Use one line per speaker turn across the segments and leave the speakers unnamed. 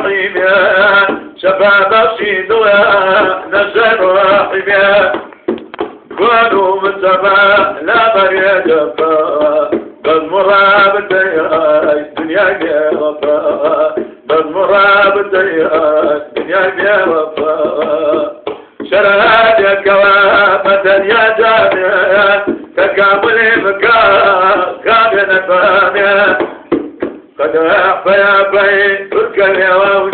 الرحيم شباب رشيد نزل رحيم كانوا متبع لا مريد بالمراب الدنيا جرفا بالمراب الدنيا جرفا شرهاد كوامة يا جامع تكامل مكان كامل فامع قد أعفى يا بين ترك اليوم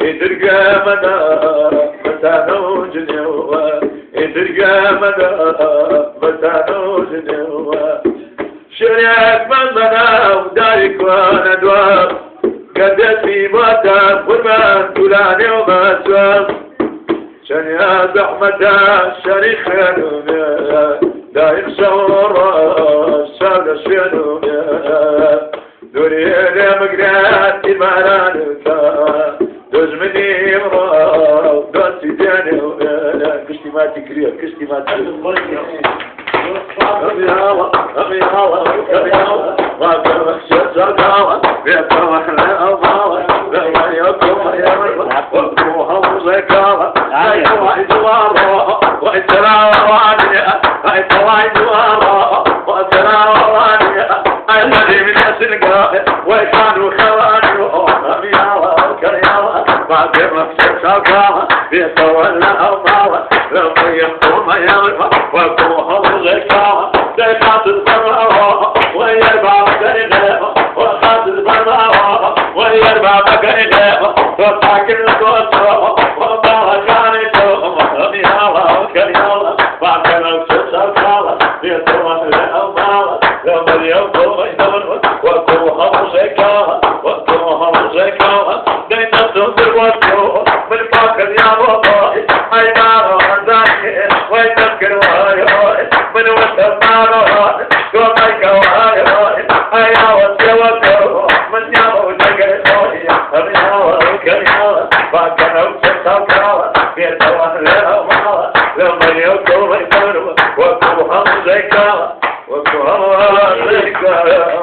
يدرق مدى متى نوجد يدرق مدى متى نوجد شريك من منا ودارك وانا دوام قدت في موتا فرمان تولاني وما سوام شنيا زحمتا شريك خيانومي دايق شورا شابل شينومي دوري لي مقرات المعرانكا دوز مني مراو دوسي داني كشتي ما تكرير كشتي ما تكرير أبي هوا أبي هوا أبي هوا ما كرهت زرقاوة بيتها أحلى أضاوة لما يكون يرفع وقوها وزكاوة هاي واحد وارا واحد سراوانية هاي واحد وارا واحد سراوانية هاي مدي من السنقاء ويكانوا خوانيو أبي هوا كرياوة ما كرهت زرقاوة بيتها أضاوة لما يكون يرفع وقوها وزكاوة ديقات الضراوة ويربع بكريغة وخاط الضراوة ويربع بكريغة وطاكر القصة وطاها كانتهم أبي هوا وكرياوة وعكروا سسرقاوة يطوح لأماوة لما اليوم يدور وقوها وزكاوة وقوها وزكاوة دينتهم بالوجه بالفاكر يا باباي عيبارو عندك ويتذكر وايوي من وسط نارو قومك وايوي ايا وسيوكو من يابو تقريبوي ابي هوا وكرياوة فاكروا سسرقاوة بيتوه لأماوة لما اليوم يدور وقوها وزكاوة وقوها وزكاوة